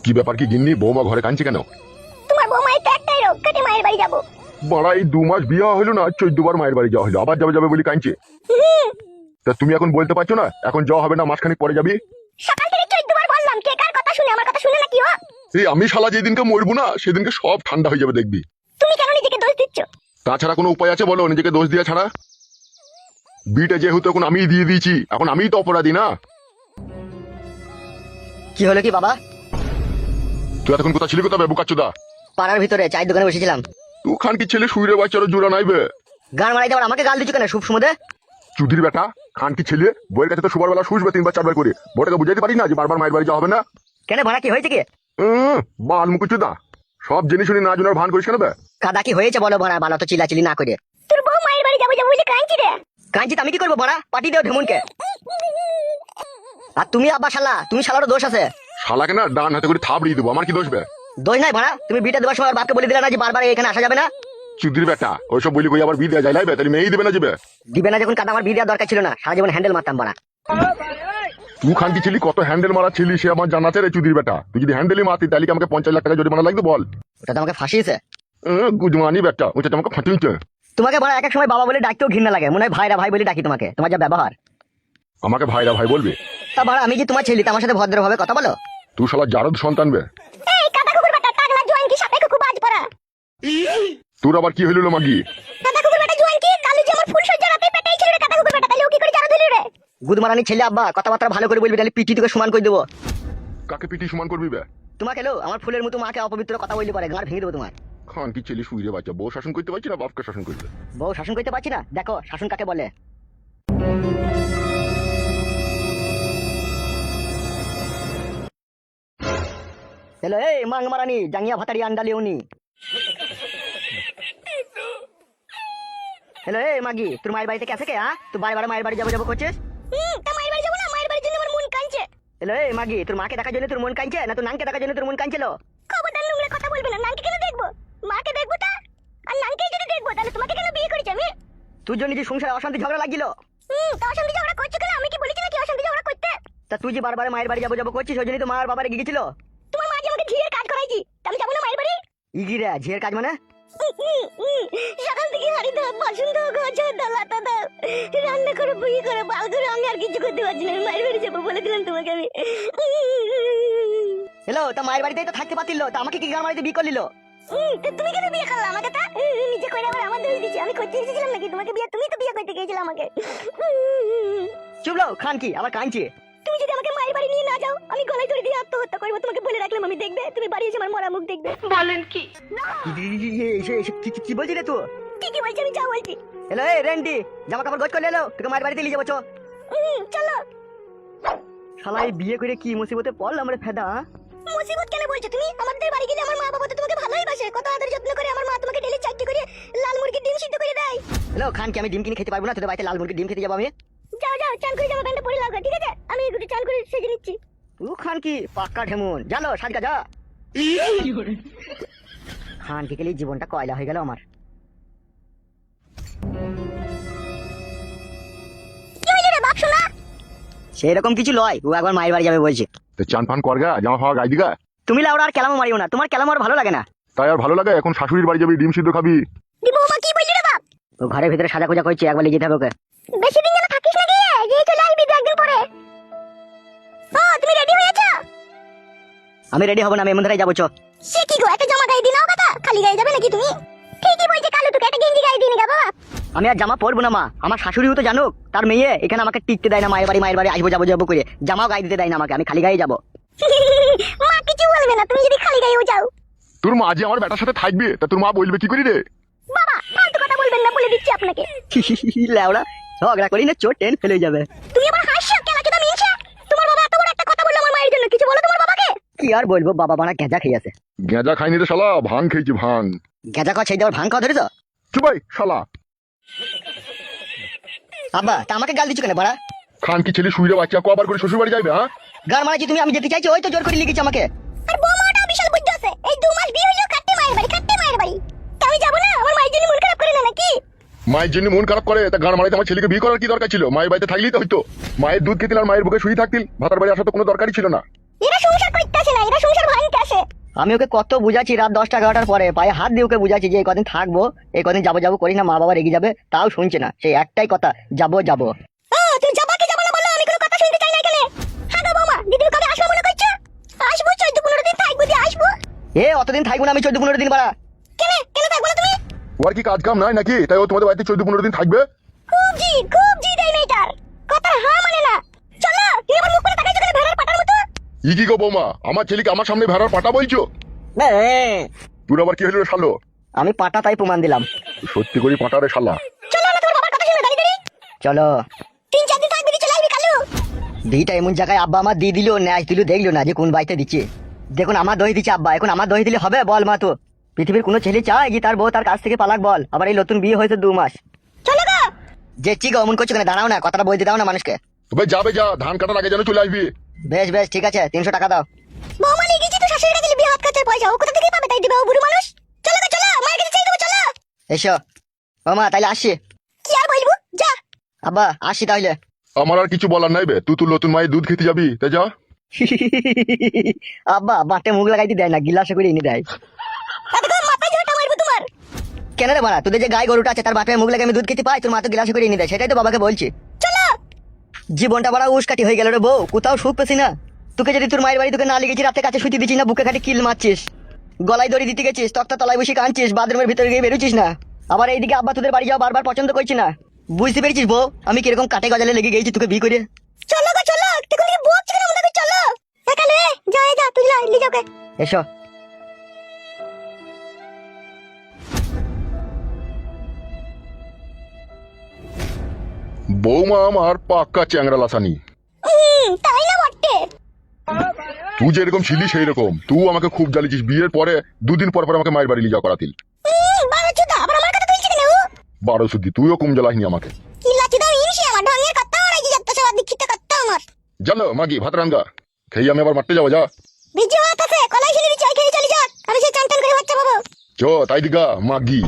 কি ব্যাপার কি গিন্নি, বৌমা ঘরে কাঁদছে কেন? তোমার বৌমায়ের তো একটাই রোগ, কাটে মায়ের বাড়ি যাবো। বড়া, এই 2 মাস বিয়ে হলো না, 14 বার মায়ের বাড়ি যাওয়া হলো, আবার যাবে যাবে বলি কাঁদছে। তা তুমি এখন বলতে পারছো না এখন যাওয়া হবে না, মাসখানেক পরে যাবি? সকাল থেকে 14 বার বললাম, কে কার কথা শুনে? আমার কথা শুনে নাকি ও? এই আমি শালা যেদিনকে মরবো না সেদিনকে সব ঠান্ডা হয়ে যাবে দেখবি। তুমি কেন নিজেকে দোষ দিচ্ছ? তাছাড়া কোনো উপায় আছে বলো নিজেকে দোষ দিয়া ছাড়া? বিটা যেহেতু এখন আমিই দিয়ে দিয়েছি, এখন আমিই তো অপরাধী না? কি হলো কি বাবা? তুই এতক্ষণ কোথা ছিলি, কোথা বুকাচ্চোদা? পাড়ার ভিতরে চায়ের দোকানে বসেছিলাম। তুই খান কি ছেলে শুইরে বাচ্চারও জোড়া নাইবে? গান মারাই দেওয়ার আমাকে গাল দিচ্ছ কেন শুভ সমুদে? চুদির বেটা, খান কি ছেলে বইয়ের কাছে তো সুবার বেলা শুসবে 3 বার 4 বার করে, বড়টাকে বুঝাইতে পারি না যে বারবার মায়ের বাড়ি যাওয়া হবে না? কেন ভাড়া কি হয়েছে কি? বাল মুকুচুদা, সব জেনে শুনি না জানার ভান করিস কেন বে? কাদা কি হয়েছে বলো ভাড়া, ভালো তো চিল্লাচিল্লি না করে। তোর বউ মায়ের বাড়ি যাবো যাবো বলে কাঁদছি রে। কাঁচি আমি কি করবো ভাড়া, পাটি দেও ঢেমুনকে। আর তুমি আব্বা শালা, তুমি শালারও দোষ আছে। শালাকে না ডান হাতে করে থাবড়িয়ে দেবো, আমার কি দোষ বে? দোষ নাই ভাড়া, তুমি বিটা দেওয়ার সময় বাপকে বলে দিলে না যে বারবার এখানে আসা যাবে না। চুদির বেটা, ওইসব বলি কই আবার বিয়ে দেওয়া যায় লাইবে, তাহলে মেয়েই দেবে না যাবে? দিবে না যখন কাদা, আমার বিয়ে দেওয়ার দরকার ছিল না, সারা জীবন হ্যান্ডেল মারতাম ভাড়া। তুই খান কি ছিলি, কত হ্যান্ডেল মারা ছিলি সে আমার জানাতে রে চুদির বেটা। তুই যদি হ্যান্ডেলই মারতি তাহলে কি আমাকে 50 লাখ টাকা জরিমানা লাগতো বল? ওটা তো আমাকে ফাঁসিয়েছে। গুজমানি বেটা, ওটা আমাকে ফাটিয়েছে। তোমাকে ভাড়া এক এক সময় বাবা বলে ডাকতেও ঘৃণা লাগে, মনে হয় ভাইরা ভাই বলে ডাকি তোমাকে, তোমার যা ব্যবহার। আমাকে ভাইরা ভাই বলবি? তা ভাড়া আমি যে তোমার ছেলে, আমার সাথে ভদ্রভাবে কথা বলো। তুই শালা জারদ সন্তান বে। এই কাদা কুকুর বেটা, টাগলা জোয়ান কি সাথে কুকু বাজ পড়া। তোর আবার কি হইল মাগি? কাদা কুকুর বেটা জোয়ান কি কালু যে আমার ফুল সজ্জা রাতে পেটেই ছিল রে কাদা কুকুর বেটা, তাহলে ও কি করে জারা ধরে রে? গুদমারানি ছেলে আব্বা, কথাবার্তা ভালো করে বলবি, তাহলে পিটি তোকে সমান করে দেবো। কাকে পিটি সমান করবি বে? তোমাকে এলো আমার ফুলের মতো মাকে অপবিত্র কথা বলতে পারে, গাঁড় ভেঙে দেবো তোমার। খান কি ছেলে শুইরে বাচ্চা, বউ শাসন করতে পারছি না বাপকে শাসন করতে? বউ শাসন করতে পারছি না, দেখো শাসন কাকে বলে। হ্যালো এই মাং মারানি জাঙ্গিয়া ভাতারি আন্ডালি উনি। হ্যালো এই মাগি, তোর মায়ের বাড়িতে আছে কে? হ্যাঁ, তুই বারে বারে মায়ের বাড়ি যাবো যাবো করছিস। তা মায়ের বাড়ি যাবো না, মায়ের বাড়ির জন্য আমার মন কাঁদছে। হ্যালো এই মাগি, তোর মাকে দেখার জন্য তোর মন কাঁদছে না তোর নানকে দেখার জন্য তোর মন কাঁদছিল? খবরদার নোংরা কথা বলবে না। নানকে কেন দেখবো? মাকে দেখবো তা, আর নানকে যদি দেখবো তাহলে তোমাকে কেন বিয়ে করেছি আমি? তোর জন্য যে সংসারে অশান্তি ঝগড়া লাগিল। তা অশান্তি ঝগড়া করছো কেন? আমি কি বলেছি নাকি অশান্তি ঝগড়া করতে? তা তুই যে বারবার মায়ের বাড়ি যাবো যাবো করছিস, ওই জন্যই তো মা আর বাবা রেগে গেছিল। তোমার মা যে আমাকে ঝিয়ের কাজ করাইছি, তা আমি যাবো না মায়ের বাড়ি? ইগিরা ঝিয়ের কাজ মানে? সকাল থেকে হাড়ি দাও, বাসন দাও, ঘর ঝাড় দাও, লাতা দাও, রান্না করে বুই করে বাল করে, আমি আর কিছু করতে পারছি না। আমি মায়ের বাড়ি যাবো বলে দিলাম তোমাকে আমি। হ্যালো, তা মায়ের বাড়িতেই তো থাকতে পারছিল, তা আমাকে কি গান মারিতে বিয়ে করলিল? তা তুমি কেন বিয়ে করলে আমাকে? তা নিজে করে আবার আমার দোষ দিচ্ছি। আমি করতে এসেছিলাম নাকি তোমাকে বিয়ে? তুমি তো বিয়ে করতে গিয়েছিলে আমাকে। চুপলো খান কি আবার কাঁদছে? তুমি যদি আমাকে মায়ের বাড়ি নিয়ে না যাও, আমি গলায় ধরে দিয়ে আত্মহত্যা করবো। তোমাকে বলে রাখলাম, আমি দেখবে তুমি বাড়ি এসে আমার মরা মুখ দেখবে। বলেন কি? কি বলছি রে তুই? ঠিকই বলছি, আমি যা বলছি। হ্যালো এই রেন্ডি, জামা কাপড় গোছ করে এলো, তোকে মায়ের বাড়িতে নিয়ে যাবো চ। চলো। শালা এই বিয়ে করে কি মুসিবতে পড়লাম রে ফেদা। মুসিবত কেন বলছো তুমি? আমাদের বাড়ি গেলে আমার মা বাবা তো তোমাকে ভালোই বাসে, কত আদর যত্ন করে। আমার মা তোমাকে ডেলি চারটি করে লাল মুরগির ডিম সিদ্ধ করে দেয়। হ্যালো খান কি আমি ডিম কিনে খেতে পারবো না? তোদের বাড়িতে লাল মুরগির ডিম খেতে যাবো আমি? যাও যাও, চান করে জামা প্যান্টটা পরে লাগা, ঠিক আছে? আমি একটু চান করে সেজে নিচ্ছি। ও খান কি পাক্কা ঢেমুন, জানো সাজগা যা। খান কি গেলে জীবনটা কয়লা হয়ে গেল আমার। কি হইলো রে বাপ শোনা? সেরকম কিছু লয়, ও একবার মায়ের বাড়ি যাবে বলছে। তো চান ফান করগা, জামা ফাওয়া গাই দিগা। তুমি লাউড়া আর কেলামো মারিও না, তোমার কেলামো আর ভালো লাগে না। তাই আর ভালো লাগে? এখন শাশুড়ির বাড়ি যাবি, ডিম সিদ্ধ খাবি। দিবো মা, কি বললি রে বাপ? ও ঘরের ভিতরে সাজা খোঁজা করছে, একবার নিয়ে যেতে হবে ওকে। বেশি দিন যেন থাকিস না গিয়ে, যেই চলে আসবি দু একদিন পরে। ও তুমি রেডি হয়েছো? আমি রেডি হবো না, আমি এমন ধারাই যাবো চ। সে কি গো, একটা জামা গায়ে দিনাও কথা, খালি গায়ে যাবে নাকি তুমি? ঠিকই বলছে কালু, তোকে একটা গেঞ্জি গায়ে দিনি গা বাবা। আমি আর জামা পরবো না মা, আমার শাশুড়িও তো জানুক তার মেয়ে এখানে আমাকে টিকতে দেয় না, মায়ের বাড়ি আসবো যাবো যাবো করে জামাও গায়ে দিতে দেয় না আমাকে, আমি খালি গায়ে যাবো। মা কিছু বলবে না তুমি যদি খালি গায়েও যাও। তোর মা যে আমার বেটার সাথে থাকবে, তা তোর মা বলবে কি করি রে? বাবা ফালতু কথা বলবেন না, বলে দিচ্ছি আপনাকে। লেওড়া ঝগড়া করি না, চোট টেন ফেলে যাবে। তুমি আবার হাসছো কেন? চোদা মিনছে। তোমার বাবা এত বড় একটা কথা বললো আমার মায়ের জন্য, কিছু বলো তোমার বাবাকে। কি আর বলবো, বাবা বানা গেঁজা খেয়ে আছে। গেঁজা খাইনি রে শালা, ভাং খেয়েছি ভাং। গেঁজা খাওয়া ছেড়ে দেওয়ার ভাঙ খাওয়া ধরেছ? চুপাই শালা। আব্বা তা আমাকে গাল দিচ্ছ কেন বাড়া? খান কি ছেলে শুইরে বাচ্চা, কবার করে শ্বশুর বাড়ি যাবে? হ্যাঁ, গান মারাচ্ছি তুমি, আমি যেতে চাইছি ওই তো জোর করে লিখেছি আমাকে। আর বৌমাটাও বিশাল বুদ্ধি আছে, এই 2 মাস বিয়ে হইলো কাটতে মায়ের বাড়ি, কাটতে মায়ের বাড়ি। তা আমি যাবো না? আমার মায়ের জন্য মন খারাপ করে না নাকি? মায়ের জন্য মন খারাপ করে তা গান মারাইতে আমার ছেলেকে বিয়ে করার কি দরকার ছিল? মায়ের বাড়িতে থাকলেই তো হইতো। মায়ের দুধ খেতিল আর মায়ের বুকে শুয়ে থাকতিল, ভাতার বাড়ি আসা তো কোনো দরকারই ছিল না। এরা সংসার আমি ওকে কত বুঝাচ্ছি রাত 10টা 11টার পরে পায়ে হাত দিয়ে ওকে বুঝাচ্ছি যে এই কদিন থাকবো, এই কদিন যাবো যাবো করি না, মা বাবা রেগে যাবে, তাও শুনছে না। সেই একটাই কথা, যাবো যাবো। তুমি যাবা কি যাবা না বলো, আমি কোনো কথা শুনতে চাই না এখানে। হ্যাঁ গো বৌমা, দিদি কবে আসবে মনে করছো? আসবো 14-15 দিন থাকবো, দিয়ে আসবো। অতদিন থাকবো না আমি, 14-15 দিন বাড়া। কেন কেন থাকবো না তুমি? ওর কি কাজ কাম নাই নাকি, তাই ও তোমাদের বাড়িতে 14-15 দিন থাকবে? খুব জি দেয় মেয়েটার কথা, হ্যাঁ মানে না। চলো, তুমি আবার মুখ করে তাকাইছো কেন ভেড়ার পাটার মতো? ই কি গো বৌমা, আমার ছেলেকে আমার সামনে ভেড়ার পাটা বলছো? তোর আবার কি হলো রে শালো? আমি পাটা তাই প্রমাণ দিলাম। সত্যি করে পাটা রে শালা। চলো না, তোমার বাবার কথা শুনে দাঁড়িয়ে দাঁড়িয়ে। চলো। 3-4 দিন থাকবি, চলে আসবি কালু। দিটা এমন জায়গায় আব্বা আমার দিয়ে দিল, ন্যাচ দিল, দেখলো না যে কোন বাড়িতে দিচ্ছে। দেখুন আমার দই দিচ্ছে আব্বা, এখন আমার দই দিলে হবে? বল মা তো। পৃথিবীর কোনো ছেলে চায় যে তার বউ তার কাছ থেকে পালাক? বল। আবার এই নতুন বিয়ে হয়েছে 2 মাস। চলো গো। যে চিক অমন করছো কেন? দাঁড়াও না, কথাটা বলতে দাও না মানুষকে। তবে যাবে যা, ধান কাটার আগে যেন চলে আসবি। বেশ বেশ ঠিক আছে, 300 টাকা দাও। বৌমা নিয়ে গেছি তো শাশুড়ির কাছে বিয়ে হাত খরচার পয়সা, ও কোথা থেকে পাবে? তাই দিবে ও বুড়ো মানুষ। চলো গো চলো, মায়ের কাছে চাই দেবো, চলো। এসো। ও মা তাইলে আসি। কি আর বলবো, যা। আব্বা আসি তাহলে। আমার আর কিছু বলার নাই বে, তুই তোর নতুন মায়ের দুধ খেতে যাবি, তাই যা। আব্বা বাটে মুখ লাগাইতে দেয় না, গিলাসে করে এনে দেয়। তাতে করে মাথায় ঝাঁটা মারবো তোমার। কেন রে বাড়া, তোদের যে গায়ে গরুটা আছে তার বাপের মুখ লাগে আমি দুধ খেতে পাই, তোর মা তো গিলাসে করে এনে দেয়, সেটাই তো বাবাকে বলছি। চলো। জীবনটা বড় উস্কাটি হয়ে গেল রে বউ, কোথাও সুখ পেছি না। তোকে যদি তোর মায়ের বাড়ি তোকে না লেগেছি, রাতে কাছে শুতে দিচ্ছিস না, বুকে খাটি কিল মারছিস, গলায় দড়ি দিতে গেছিস, তক্তা তলায় বসে কাঁদছিস, বাথরুমের ভিতরে গিয়ে বেরোছিস না। আবার এইদিকে আব্বা তোদের বাড়ি যাওয়া বারবার পছন্দ করছি না। বুঝতে পেরেছিস বউ আমি কিরকম কাটে গজালে লেগে গেছি তোকে বিয়ে করে? চলো গো চলো, তুই কোন বকছিস কেন আমাকে? চলো একালে যা যা, তুই লি যাওকে। এসো। বৌমা আমার পাক্কা চ্যাংরা লাসানি। তাই না বটে? তুই যেরকম ছিলি সেই রকম, তুই আমাকে খুব জ্বালিয়েছিস। বিয়ের পরে 2 দিন পর পর আমাকে মায়ের বাড়ি নিয়ে যাওয়া করাতিল। বারো চুদা, আবার আমার কথা তুলছিস কেন? 12 শুদ্ধি, তুইও কম জ্বালাসনি আমাকে। কি লাচি দাও ইনসি, আমার ঢঙের কথা ওরাই যাচ্ছে, সব দীক্ষিত কথা আমার। জানো মাগি ভাত রান্না খেয়ে আমি আবার মারতে যাবো, যা। বিজয় আছে কলাই ছেলে চাই খেয়ে চলে যা, আমি সে চান টান করে বাচ্চা পাবো। চ তাই দিগা মাগি।